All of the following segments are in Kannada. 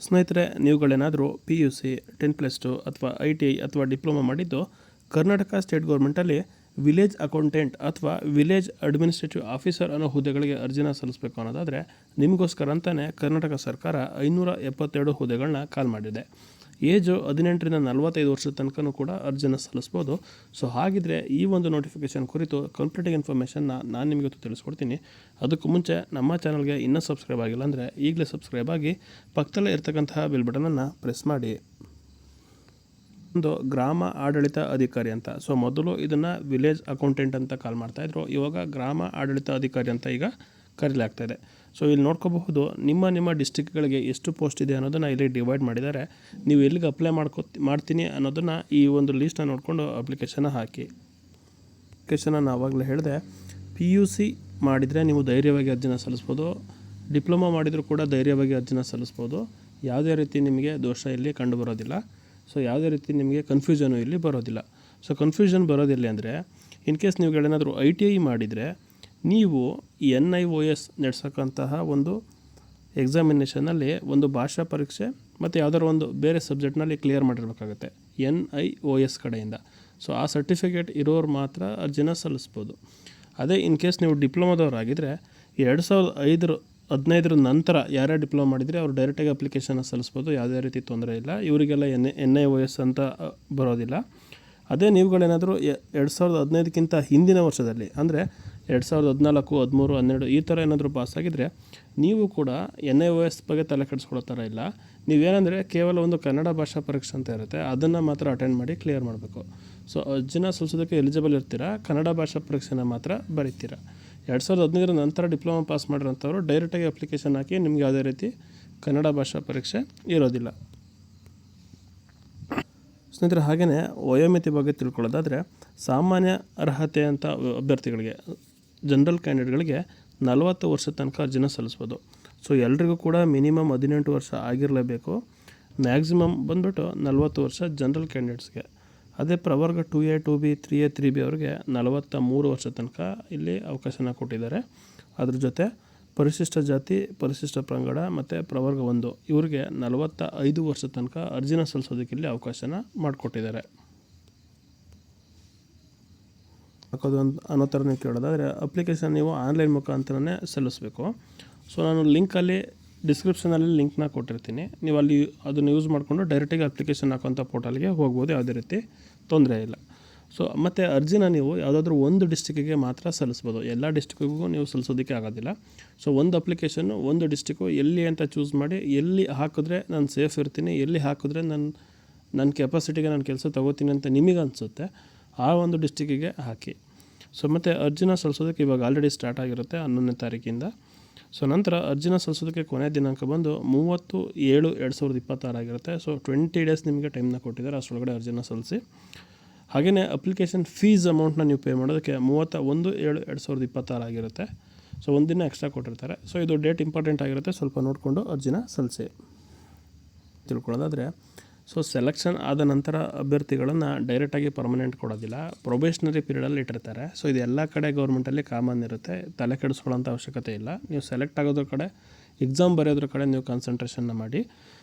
ಸ್ನೇಹಿತರೆ, ನೀವುಗಳೇನಾದರೂ PUC 10+2 ಅಥವಾ ITI ಅಥವಾ ಡಿಪ್ಲೊಮಾ ಮಾಡಿದ್ದು ಕರ್ನಾಟಕ ಸ್ಟೇಟ್ ಗೌರ್ಮೆಂಟಲ್ಲಿ ವಿಲೇಜ್ ಅಕೌಂಟೆಂಟ್ ಅಥವಾ ವಿಲೇಜ್ ಅಡ್ಮಿನಿಸ್ಟ್ರೇಟಿವ್ ಆಫೀಸರ್ ಅನ್ನೋ ಹುದ್ದೆಗಳಿಗೆ ಅರ್ಜಿನ ಸಲ್ಲಿಸಬೇಕು ಅನ್ನೋದಾದರೆ ನಿಮಗೋಸ್ಕರ ಅಂತಲೇ ಕರ್ನಾಟಕ ಸರ್ಕಾರ 572 ಹುದ್ದೆಗಳನ್ನ ಕಾಲ್ ಮಾಡಿದೆ. ಏಜು 18ರಿಂದ 45 ವರ್ಷದ ತನಕನೂ ಕೂಡ ಅರ್ಜಿನ ಸಲ್ಲಿಸ್ಬೋದು. ಸೊ ಹಾಗಿದ್ರೆ ಈ ಒಂದು ನೋಟಿಫಿಕೇಷನ್ ಕುರಿತು ಕಂಪ್ಲೀಟ್ ಇನ್ಫಾರ್ಮೇಷನ್ನ ನಾನು ನಿಮಗೆ ತಿಳಿಸ್ಕೊಡ್ತೀನಿ. ಅದಕ್ಕೂ ಮುಂಚೆ ನಮ್ಮ ಚಾನಲ್ಗೆ ಇನ್ನೂ ಸಬ್ಸ್ಕ್ರೈಬ್ ಆಗಿಲ್ಲ ಅಂದರೆ ಈಗಲೇ ಸಬ್ಸ್ಕ್ರೈಬ್ ಆಗಿ ಪಕ್ಕದಲ್ಲೇ ಇರ್ತಕ್ಕಂತಹ ಬೆಲ್ ಬಟನನ್ನು ಪ್ರೆಸ್ ಮಾಡಿ. ಒಂದು ಗ್ರಾಮ ಆಡಳಿತ ಅಧಿಕಾರಿ ಅಂತ, ಸೊ ಮೊದಲು ಇದನ್ನು ವಿಲೇಜ್ ಅಕೌಂಟೆಂಟ್ ಅಂತ ಕಾಲ್ ಮಾಡ್ತಾಯಿದ್ರು, ಇವಾಗ ಗ್ರಾಮ ಆಡಳಿತ ಅಧಿಕಾರಿ ಅಂತ ಈಗ ಕರೀಲಾಗ್ತಾಯಿದೆ. ಸೊ ಇಲ್ಲಿ ನೋಡ್ಕೋಬಹುದು ನಿಮ್ಮ ಡಿಸ್ಟಿಕ್ಗಳಿಗೆ ಎಷ್ಟು ಪೋಸ್ಟ್ ಇದೆ ಅನ್ನೋದನ್ನು ಇಲ್ಲಿ ಡಿವೈಡ್ ಮಾಡಿದ್ದಾರೆ. ನೀವು ಎಲ್ಲಿಗೆ ಅಪ್ಲೈ ಮಾಡ್ತೀನಿ ಅನ್ನೋದನ್ನು ಈ ಒಂದು ಲೀಸ್ಟ್ನ ನೋಡಿಕೊಂಡು ಅಪ್ಲಿಕೇಶನ್ನ ಹಾಕಿ. ಅಪ್ಲಿಕೇಶನ್ನ ಆವಾಗಲೇ ಹೇಳಿದೆ, PUC ಮಾಡಿದರೆ ನೀವು ಧೈರ್ಯವಾಗಿ ಅರ್ಜಿನ ಸಲ್ಲಿಸ್ಬೋದು, ಡಿಪ್ಲೊಮಾ ಮಾಡಿದರೂ ಕೂಡ ಧೈರ್ಯವಾಗಿ ಅರ್ಜಿನ ಸಲ್ಲಿಸ್ಬೋದು. ಯಾವುದೇ ರೀತಿ ನಿಮಗೆ ದೋಷ ಇಲ್ಲಿ ಕಂಡು ಬರೋದಿಲ್ಲ. ಸೊ ಯಾವುದೇ ರೀತಿ ನಿಮಗೆ ಕನ್ಫ್ಯೂಷನು ಇಲ್ಲಿ ಬರೋದಿಲ್ಲ. ಸೊ ಕನ್ಫ್ಯೂಷನ್ ಬರೋದಿಲ್ಲ ಅಂದರೆ ಇನ್ ಕೇಸ್ ನೀವುಗಳೇನಾದರೂ ITI ಮಾಡಿದರೆ ನೀವು NIOS ನಡೆಸೋಕ್ಕಂತಹ ಒಂದು ಎಕ್ಸಾಮಿನೇಷನಲ್ಲಿ ಒಂದು ಭಾಷಾ ಪರೀಕ್ಷೆ ಮತ್ತು ಯಾವುದಾದ್ರು ಒಂದು ಬೇರೆ ಸಬ್ಜೆಕ್ಟ್ನಲ್ಲಿ ಕ್ಲಿಯರ್ ಮಾಡಿರಬೇಕಾಗುತ್ತೆ NIOS ಕಡೆಯಿಂದ. ಸೊ ಆ ಸರ್ಟಿಫಿಕೇಟ್ ಇರೋರು ಮಾತ್ರ ಅರ್ಜಿನ ಸಲ್ಲಿಸ್ಬೋದು. ಅದೇ ಇನ್ ಕೇಸ್ ನೀವು ಡಿಪ್ಲೊಮಾದವರಾಗಿದ್ದರೆ 2015 ನಂತರ ಯಾರ್ಯಾರು ಡಿಪ್ಲೊಮಾ ಮಾಡಿದರೆ ಅವರು ಡೈರೆಕ್ಟಾಗಿ ಅಪ್ಲಿಕೇಶನ್ನ ಸಲ್ಲಿಸ್ಬೋದು, ಯಾವುದೇ ರೀತಿ ತೊಂದರೆ ಇಲ್ಲ. ಇವರಿಗೆಲ್ಲ NIOS ಅಂತ ಬರೋದಿಲ್ಲ. ಅದೇ ನೀವುಗಳೇನಾದರೂ 2015ಕ್ಕಿಂತ ಹಿಂದಿನ ವರ್ಷದಲ್ಲಿ ಅಂದರೆ 2014, 13, 12 ಈ ಥರ ಏನಾದರೂ ಪಾಸಾಗಿದ್ದರೆ ನೀವು ಕೂಡ NIOS ಬಗ್ಗೆ ತಲೆ ಕೆಡಿಸ್ಕೊಳ್ಳೋ ಥರ ಇಲ್ಲ. ನೀವೇನೆಂದರೆ ಕೇವಲ ಒಂದು ಕನ್ನಡ ಭಾಷಾ ಪರೀಕ್ಷೆ ಅಂತ ಇರುತ್ತೆ, ಅದನ್ನು ಮಾತ್ರ ಅಟೆಂಡ್ ಮಾಡಿ ಕ್ಲಿಯರ್ ಮಾಡಬೇಕು. ಸೊ ಅರ್ಜಿನ ಸಲ್ಲಿಸೋದಕ್ಕೆ ಎಲಿಜಿಬಲ್ ಇರ್ತೀರಾ, ಕನ್ನಡ ಭಾಷಾ ಪರೀಕ್ಷೆನ ಮಾತ್ರ ಬರೀತೀರಾ. 2015 ನಂತರ ಡಿಪ್ಲೊಮಾ ಪಾಸ್ ಮಾಡಿರೋಂಥವ್ರು ಡೈರೆಕ್ಟಾಗಿ ಅಪ್ಲಿಕೇಶನ್ ಹಾಕಿ, ನಿಮ್ಗೆ ಯಾವುದೇ ರೀತಿ ಕನ್ನಡ ಭಾಷಾ ಪರೀಕ್ಷೆ ಇರೋದಿಲ್ಲ. ಸ್ನೇಹಿತರೆ, ಹಾಗೆಯೇ ವಯೋಮಿತಿ ಬಗ್ಗೆ ತಿಳ್ಕೊಳ್ಳೋದಾದರೆ ಸಾಮಾನ್ಯ ಅರ್ಹತೆ ಅಂತ ಅಭ್ಯರ್ಥಿಗಳಿಗೆ, ಜನರಲ್ ಕ್ಯಾಂಡಿಡೇಟ್ಗಳಿಗೆ 40 ವರ್ಷದ ತನಕ ಅರ್ಜಿನ ಸಲ್ಲಿಸ್ಬೋದು. ಸೊ ಎಲ್ರಿಗೂ ಕೂಡ ಮಿನಿಮಮ್ 18 ವರ್ಷ ಆಗಿರಲೇಬೇಕು. ಮ್ಯಾಕ್ಸಿಮಮ್ ಬಂದುಬಿಟ್ಟು 40 ವರ್ಷ ಜನರಲ್ ಕ್ಯಾಂಡಿಡೇಟ್ಸ್ಗೆ. ಅದೇ ಪ್ರವರ್ಗ 2A, 2B, 3A, 3B ಅವ್ರಿಗೆ 43 ವರ್ಷ ತನಕ ಇಲ್ಲಿ ಅವಕಾಶನ ಕೊಟ್ಟಿದ್ದಾರೆ. ಅದ್ರ ಜೊತೆ ಪರಿಶಿಷ್ಟ ಜಾತಿ, ಪರಿಶಿಷ್ಟ ಪಂಗಡ ಮತ್ತು ಪ್ರವರ್ಗ 1 ಇವರಿಗೆ 45 ವರ್ಷ ತನಕ ಅರ್ಜಿನ ಸಲ್ಲಿಸೋದಕ್ಕೆ ಇಲ್ಲಿ ಅವಕಾಶನ ಮಾಡಿಕೊಟ್ಟಿದ್ದಾರೆ. ಹಾಕೋದು ಅನ್ನೋ ಥರ ನೀವು ಕೇಳೋದಾದರೆ ಅಪ್ಲಿಕೇಶನ್ ನೀವು ಆನ್ಲೈನ್ ಮುಖಾಂತರನೇ ಸಲ್ಲಿಸಬೇಕು. ಸೊ ನಾನು ಲಿಂಕಲ್ಲಿ ಡಿಸ್ಕ್ರಿಪ್ಷನಲ್ಲಿ ಲಿಂಕ್ನ ಕೊಟ್ಟಿರ್ತೀನಿ, ನೀವು ಅಲ್ಲಿ ಅದನ್ನು ಯೂಸ್ ಮಾಡಿಕೊಂಡು ಡೈರೆಕ್ಟಾಗಿ ಅಪ್ಲಿಕೇಶನ್ ಹಾಕೋಂಥ ಪೋರ್ಟಲ್ಗೆ ಹೋಗ್ಬೋದು, ಯಾವುದೇ ರೀತಿ ತೊಂದರೆ ಇಲ್ಲ. ಸೊ ಮತ್ತು ಅರ್ಜಿನ ನೀವು ಯಾವುದಾದ್ರೂ ಒಂದು ಡಿಸ್ಟಿಕ್ಕಿಗೆ ಮಾತ್ರ ಸಲ್ಲಿಸ್ಬೋದು, ಎಲ್ಲ ಡಿಸ್ಟಿಕ್ಕಿಗೂ ನೀವು ಸಲ್ಲಿಸೋದಕ್ಕೆ ಆಗೋದಿಲ್ಲ. ಸೊ ಒಂದು ಅಪ್ಲಿಕೇಶನ್ನು ಒಂದು ಡಿಸ್ಟಿಕ್ಕು ಎಲ್ಲಿ ಅಂತ ಚೂಸ್ ಮಾಡಿ, ಎಲ್ಲಿ ಹಾಕಿದ್ರೆ ನಾನು ಸೇಫ್ ಇರ್ತೀನಿ, ಎಲ್ಲಿ ಹಾಕಿದ್ರೆ ನನ್ನ ಕೆಪಾಸಿಟಿಗೆ ನಾನು ಕೆಲಸ ತೊಗೋತೀನಿ ಅಂತ ನಿಮಗೆ ಅನಿಸುತ್ತೆ ಆ ಒಂದು ಡಿಸ್ಟಿಕ್ಕಿಗೆ ಹಾಕಿ. ಸೊ ಮತ್ತು ಅರ್ಜಿನ ಸಲ್ಲಿಸೋದಕ್ಕೆ ಇವಾಗ ಆಲ್ರೆಡಿ ಸ್ಟಾರ್ಟ್ ಆಗಿರುತ್ತೆ 11ನೇ ತಾರೀಕಿಂದ. ಸೊ ನಂತರ ಅರ್ಜಿನ ಸಲ್ಲಿಸೋದಕ್ಕೆ ಕೊನೆಯ ದಿನಾಂಕ ಬಂದು 30/7/2026 ಆಗಿರುತ್ತೆ. ಸೊ 20 ಡೇಸ್ ನಿಮಗೆ ಟೈಮ್ನ ಕೊಟ್ಟಿದ್ದಾರೆ, ಅಷ್ಟರೊಳಗಡೆ ಅರ್ಜಿನ ಸಲ್ಲಿಸಿ. ಹಾಗೆಯೇ ಅಪ್ಲಿಕೇಶನ್ ಫೀಸ್ ಅಮೌಂಟ್ನ ನೀವು ಪೇ ಮಾಡೋದಕ್ಕೆ 31/7/2026 ಆಗಿರುತ್ತೆ. ಸೊ ಒಂದಿನ ಎಕ್ಸ್ಟ್ರಾ ಕೊಟ್ಟಿರ್ತಾರೆ. ಸೊ ಇದು ಡೇಟ್ ಇಂಪಾರ್ಟೆಂಟ್ ಆಗಿರುತ್ತೆ, ಸ್ವಲ್ಪ ನೋಡಿಕೊಂಡು ಅರ್ಜಿನ ಸಲ್ಲಿಸಿ. ತಿಳ್ಕೊಳ್ಳೋದಾದರೆ, ಸೊ ಸೆಲೆಕ್ಷನ್ ಆದ ನಂತರ ಅಭ್ಯರ್ಥಿಗಳನ್ನು ಡೈರೆಕ್ಟಾಗಿ ಪರ್ಮನೆಂಟ್ ಕೊಡೋದಿಲ್ಲ, ಪ್ರೊಬೇಷನರಿ ಪೀರಿಯಡಲ್ಲಿ ಇಟ್ಟಿರ್ತಾರೆ. ಸೊ ಇದು ಎಲ್ಲ ಕಡೆ ಗೌರ್ಮೆಂಟಲ್ಲಿ ಕಾಮನ್ ಇರುತ್ತೆ, ತಲೆ ಕೆಡಿಸ್ಕೊಳ್ಳೋಂಥ ಅವಶ್ಯಕತೆ ಇಲ್ಲ. ನೀವು ಸೆಲೆಕ್ಟ್ ಆಗೋದ್ರ ಕಡೆ, ಎಕ್ಸಾಮ್ ಬರೆಯೋದ್ರ ಕಡೆ ನೀವು ಕಾನ್ಸಂಟ್ರೇಷನ್ನ ಮಾಡಿ.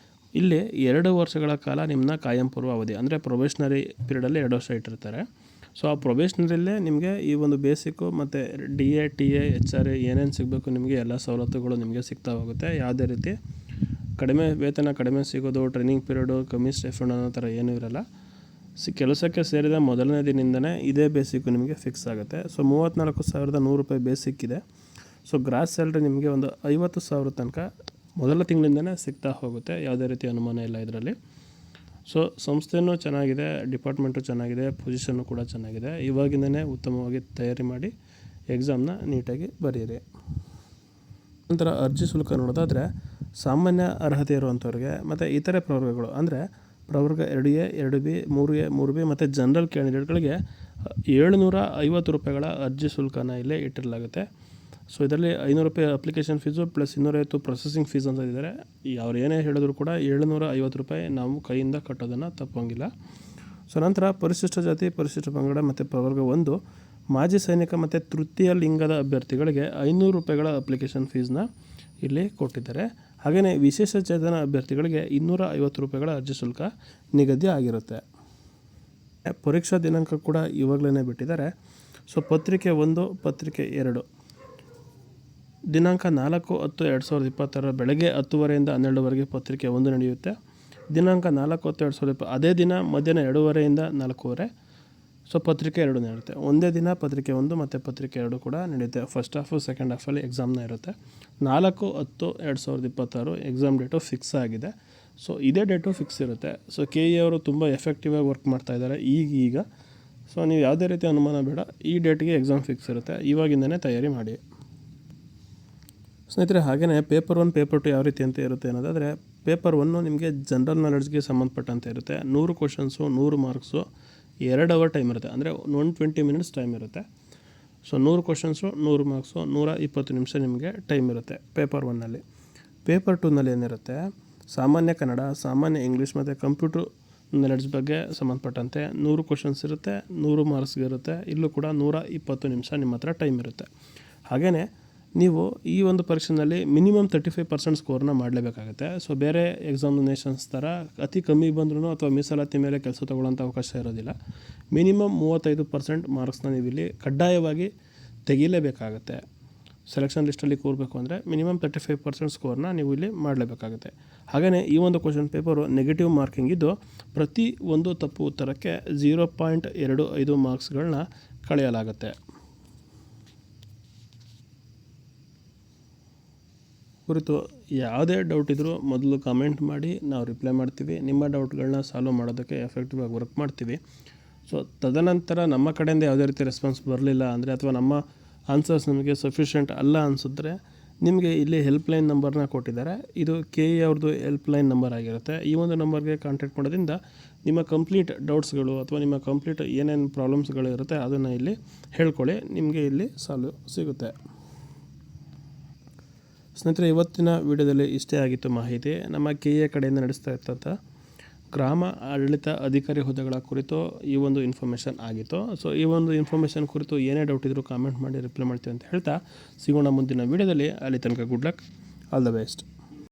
ಇಲ್ಲಿ 2 ವರ್ಷಗಳ ಕಾಲ ನಿಮ್ಮನ್ನ ಕಾಯಂ ಪೂರ್ವ ಅವಧಿ ಅಂದರೆ ಪ್ರೊಬೇಷನರಿ ಪೀರಿಯಡಲ್ಲಿ 2 ವರ್ಷ ಇಟ್ಟಿರ್ತಾರೆ. ಸೊ ಆ ಪ್ರೊಬೇಷನರಿಯಲ್ಲೇ ನಿಮಗೆ ಈ ಒಂದು ಬೇಸಿಕ್ಕು ಮತ್ತು DA, TA, HRA ಏನೇನು ಸಿಗಬೇಕು ನಿಮಗೆ ಎಲ್ಲ ಸವಲತ್ತುಗಳು ನಿಮಗೆ ಸಿಗ್ತಾ ಹೋಗುತ್ತೆ. ಯಾವುದೇ ರೀತಿ ಕಡಿಮೆ ವೇತನ, ಕಡಿಮೆ ಸಿಗೋದು, ಟ್ರೈನಿಂಗ್ ಪೀರಿಯಡು, ಕಮ್ಮಿ ಸ್ಟೈಫಂಡ್ ಅನ್ನೋ ಥರ ಏನೂ ಇರಲ್ಲ. ಕೆಲಸಕ್ಕೆ ಸೇರಿದ ಮೊದಲನೇ ದಿನದಿಂದನೇ ಇದೇ ಬೇಸಿಕ್ಕು ನಿಮಗೆ ಫಿಕ್ಸ್ ಆಗುತ್ತೆ. ಸೊ 34,100 ರೂಪಾಯಿ ಬೇಸಿಕ್ ಇದೆ. ಸೊ ಗ್ರಾಸ್ ಸ್ಯಾಲ್ರಿ ನಿಮಗೆ ಒಂದು 50,000 ತನಕ ಮೊದಲ ತಿಂಗಳಿಂದನೇ ಸಿಗ್ತಾ ಹೋಗುತ್ತೆ, ಯಾವುದೇ ರೀತಿ ಅನುಮಾನ ಇಲ್ಲ ಇದರಲ್ಲಿ. ಸೊ ಸಂಸ್ಥೆಯೂ ಚೆನ್ನಾಗಿದೆ, ಡಿಪಾರ್ಟ್ಮೆಂಟು ಚೆನ್ನಾಗಿದೆ, ಪೊಸಿಷನ್ನು ಕೂಡ ಚೆನ್ನಾಗಿದೆ. ಇವಾಗಿಂದನೇ ಉತ್ತಮವಾಗಿ ತಯಾರಿ ಮಾಡಿ ಎಕ್ಸಾಮ್ನ ನೀಟಾಗಿ ಬರೆಯಿರಿ. ನಂತರ ಅರ್ಜಿ ಶುಲ್ಕ ನೋಡೋದಾದರೆ ಸಾಮಾನ್ಯ ಅರ್ಹತೆ ಇರುವಂಥವ್ರಿಗೆ ಮತ್ತು ಇತರೆ ಪ್ರವರ್ಗಗಳು ಅಂದರೆ ಪ್ರವರ್ಗ 2A, 2B, 3A, 3B ಮತ್ತು ಜನರಲ್ ಕ್ಯಾಂಡಿಡೇಟ್ಗಳಿಗೆ 750 ರೂಪಾಯಿಗಳ ಅರ್ಜಿ ಶುಲ್ಕನ ಇಲ್ಲೇ ಇಟ್ಟಿರಲಾಗುತ್ತೆ. ಸೊ ಇದರಲ್ಲಿ 500 ರೂಪಾಯಿ application fees plus 250 processing fees ಅಂತ ಇದ್ದಾರೆ. ಅವ್ರು ಏನೇ ಹೇಳಿದ್ರು ಕೂಡ 750 ರೂಪಾಯಿ ನಾವು ಕೈಯಿಂದ ಕಟ್ಟೋದನ್ನು ತಪ್ಪೋಂಗಿಲ್ಲ. ಸೊ ನಂತರ ಪರಿಶಿಷ್ಟ ಜಾತಿ, ಪರಿಶಿಷ್ಟ ಪಂಗಡ ಮತ್ತು ಪ್ರವರ್ಗ 1 ಮಾಜಿ ಸೈನಿಕ ಮತ್ತು ತೃತೀಯ ಲಿಂಗದ ಅಭ್ಯರ್ಥಿಗಳಿಗೆ 500 ರೂಪಾಯಿಗಳ ಅಪ್ಲಿಕೇಶನ್ ಫೀಸ್ನ ಇಲ್ಲಿ ಕೊಟ್ಟಿದ್ದಾರೆ. ಹಾಗೆಯೇ ವಿಶೇಷ ಚೇತನ ಅಭ್ಯರ್ಥಿಗಳಿಗೆ 250 ರೂಪಾಯಿಗಳ ಅರ್ಜಿ ಶುಲ್ಕ ನಿಗದಿ ಆಗಿರುತ್ತೆ. ಪರೀಕ್ಷಾ ದಿನಾಂಕ ಕೂಡ ಇವಾಗಲೇ ಬಿಟ್ಟಿದ್ದಾರೆ. ಸೊ ಪತ್ರಿಕೆ 1, ಪತ್ರಿಕೆ 2 ದಿನಾಂಕ 4/10/2026 ಬೆಳಗ್ಗೆ 10:30 12ವರೆಗೆ ಪತ್ರಿಕೆ 1 ನಡೆಯುತ್ತೆ. ದಿನಾಂಕ 4/10/2020 ಅದೇ ದಿನ ಮಧ್ಯಾಹ್ನ 2:30 4:00 ಸೊ ಪತ್ರಿಕೆ 2 ನಡೆಯುತ್ತೆ. ಒಂದೇ ದಿನ ಪತ್ರಿಕೆ 1 ಮತ್ತು ಪತ್ರಿಕೆ 2 ಕೂಡ ನಡೆಯುತ್ತೆ. ಫಸ್ಟ್ ಹಾಫು ಸೆಕೆಂಡ್ ಹಾಫಲ್ಲಿ ಎಕ್ಸಾಮ್ನ ಇರುತ್ತೆ. 4/10/2026 ಎಕ್ಸಾಮ್ ಡೇಟು ಫಿಕ್ಸ್ ಆಗಿದೆ. ಸೊ ಇದೇ ಡೇಟು ಫಿಕ್ಸ್ ಇರುತ್ತೆ. ಸೊ KE ಅವರು ತುಂಬ ಎಫೆಕ್ಟಿವ್ ಆಗಿ ವರ್ಕ್ ಮಾಡ್ತಾಯಿದ್ದಾರೆ ಈಗ. ಸೊ ನೀವು ಯಾವುದೇ ರೀತಿ ಅನುಮಾನ ಬೇಡ, ಈ ಡೇಟ್ಗೆ ಎಕ್ಸಾಮ್ ಫಿಕ್ಸ್ ಇರುತ್ತೆ. ಇವಾಗಿಂದನೇ ತಯಾರಿ ಮಾಡಿ ಸ್ನೇಹಿತರೆ. ಹಾಗೆಯೇ ಪೇಪರ್ 1 ಪೇಪರ್ 2 ಯಾವ ರೀತಿ ಅಂತ ಇರುತ್ತೆ ಅನ್ನೋದಾದರೆ, ಪೇಪರ್ 1 ನಿಮಗೆ ಜನರಲ್ ನಾಲೆಡ್ಜ್ಗೆ ಸಂಬಂಧಪಟ್ಟಂತೆ ಇರುತ್ತೆ. 100 ಕ್ವಶನ್ಸು 100 ಮಾರ್ಕ್ಸು 2 ಅವರ್ ಟೈಮ್ ಇರುತ್ತೆ, ಅಂದರೆ 120 ಮಿನಿಟ್ಸ್ ಟೈಮ್ ಇರುತ್ತೆ. ಸೊ 100 ಕ್ವಶನ್ಸು 100 ಮಾರ್ಕ್ಸು 120 ನಿಮಿಷ ನಿಮಗೆ ಟೈಮ್ ಇರುತ್ತೆ ಪೇಪರ್ 1ನಲ್ಲಿ. ಪೇಪರ್ 2ನಲ್ಲಿ ಏನಿರುತ್ತೆ, ಸಾಮಾನ್ಯ ಕನ್ನಡ, ಸಾಮಾನ್ಯ ಇಂಗ್ಲೀಷ್ ಮತ್ತು ಕಂಪ್ಯೂಟರ್ ನಾಲೆಡ್ಜ್ ಬಗ್ಗೆ ಸಂಬಂಧಪಟ್ಟಂತೆ 100 ಕ್ವಶನ್ಸ್ ಇರುತ್ತೆ, 100 ಮಾರ್ಕ್ಸ್ಗೆ ಇರುತ್ತೆ. ಇಲ್ಲೂ ಕೂಡ 120 ನಿಮಿಷ ನಿಮ್ಮ ಹತ್ರ ಟೈಮ್ ಇರುತ್ತೆ. ಹಾಗೆಯೇ ನೀವು ಈ ಒಂದು ಪರೀಕ್ಷೆಯಲ್ಲಿ ಮಿನಿಮಮ್ 35% ಸ್ಕೋರ್ನ ಮಾಡಲೇಬೇಕಾಗುತ್ತೆ. ಸೊ ಬೇರೆ ಎಕ್ಸಾಮಿನೇಷನ್ಸ್ ಥರ ಅತಿ ಕಮ್ಮಿ ಬಂದ್ರೂ ಅಥವಾ ಮೀಸಲಾತಿ ಮೇಲೆ ಕೆಲಸ ತೊಗೊಳ್ಳೋಂಥ ಅವಕಾಶ ಇರೋದಿಲ್ಲ. ಮಿನಿಮಮ್ 35% ಮಾರ್ಕ್ಸ್ನ ನೀವು ಇಲ್ಲಿ ಕಡ್ಡಾಯವಾಗಿ ತೆಗಿಲೇಬೇಕಾಗುತ್ತೆ. ಸೆಲೆಕ್ಷನ್ ಲಿಸ್ಟಲ್ಲಿ ಕೂರಬೇಕು ಅಂದರೆ ಮಿನಿಮಮ್ 35% ಸ್ಕೋರ್ನ ನೀವು ಇಲ್ಲಿ ಮಾಡಲೇಬೇಕಾಗುತ್ತೆ. ಹಾಗೆಯೇ ಈ ಒಂದು ಕ್ವಶನ್ ಪೇಪರು ನೆಗೆಟಿವ್ ಮಾರ್ಕಿಂಗ್ ಇದ್ದು, ಪ್ರತಿ ಒಂದು ತಪ್ಪು ಉತ್ತರಕ್ಕೆ 0.25 ಮಾರ್ಕ್ಸ್ಗಳನ್ನ ಕಳೆಯಲಾಗುತ್ತೆ. ಕುರಿತು ಯಾವುದೇ ಡೌಟ್ ಇದ್ದರೂ ಮೊದಲು ಕಮೆಂಟ್ ಮಾಡಿ, ನಾವು ರಿಪ್ಲೈ ಮಾಡ್ತೀವಿ. ನಿಮ್ಮ ಡೌಟ್ಗಳನ್ನ ಸಾಲ್ವ್ ಮಾಡೋದಕ್ಕೆ ಎಫೆಕ್ಟಿವ್ ಆಗಿ ವರ್ಕ್ ಮಾಡ್ತೀವಿ. ಸೊ ತದನಂತರ ನಮ್ಮ ಕಡೆಯಿಂದ ಯಾವುದೇ ರೀತಿ ರೆಸ್ಪಾನ್ಸ್ ಬರಲಿಲ್ಲ ಅಂದರೆ, ಅಥವಾ ನಮ್ಮ ಆನ್ಸರ್ಸ್ ನಮಗೆ ಸಫಿಷಿಯೆಂಟ್ ಅಲ್ಲ ಅನಿಸಿದ್ರೆ, ನಿಮಗೆ ಇಲ್ಲಿ ಹೆಲ್ಪ್ಲೈನ್ ನಂಬರ್ನ ಕೊಟ್ಟಿದ್ದಾರೆ. ಇದು KE ಅವ್ರದ್ದು ಹೆಲ್ಪ್ಲೈನ್ ನಂಬರ್ ಆಗಿರುತ್ತೆ. ಈ ಒಂದು ನಂಬರ್ಗೆ ಕಾಂಟ್ಯಾಕ್ಟ್ ಮಾಡೋದ್ರಿಂದ ನಿಮ್ಮ ಕಂಪ್ಲೀಟ್ ಡೌಟ್ಸ್ಗಳು ಅಥವಾ ನಿಮ್ಮ ಕಂಪ್ಲೀಟ್ ಏನೇನು ಪ್ರಾಬ್ಲಮ್ಸ್ಗಳು ಇರುತ್ತೆ ಅದನ್ನು ಇಲ್ಲಿ ಹೇಳ್ಕೊಳ್ಳಿ, ನಿಮಗೆ ಇಲ್ಲಿ ಸಾಲ್ವ್ ಸಿಗುತ್ತೆ. ಸ್ನೇಹಿತರೆ, ಇವತ್ತಿನ ವಿಡಿಯೋದಲ್ಲಿ ಇಷ್ಟೇ ಆಗಿತ್ತು ಮಾಹಿತಿ. ನಮ್ಮ KE ಕಡೆಯಿಂದ ನಡೆಸ್ತಾ ಇರ್ತಂಥ ಗ್ರಾಮ ಆಡಳಿತ ಅಧಿಕಾರಿ ಹುದ್ದೆಗಳ ಕುರಿತು ಈ ಒಂದು ಇನ್ಫಾರ್ಮೇಷನ್ ಆಗಿತ್ತು. ಸೊ ಈ ಒಂದು ಇನ್ಫಾರ್ಮೇಷನ್ ಕುರಿತು ಏನೇ ಡೌಟ್ ಇದ್ದರೂ ಕಾಮೆಂಟ್ ಮಾಡಿ ರಿಪ್ಲೈ ಮಾಡ್ತೀವಿ ಅಂತ ಹೇಳ್ತಾ ಸಿಗೋಣ ಮುಂದಿನ ವಿಡಿಯೋದಲ್ಲಿ. ಅಲ್ಲಿ ತನಕ good luck, all the best.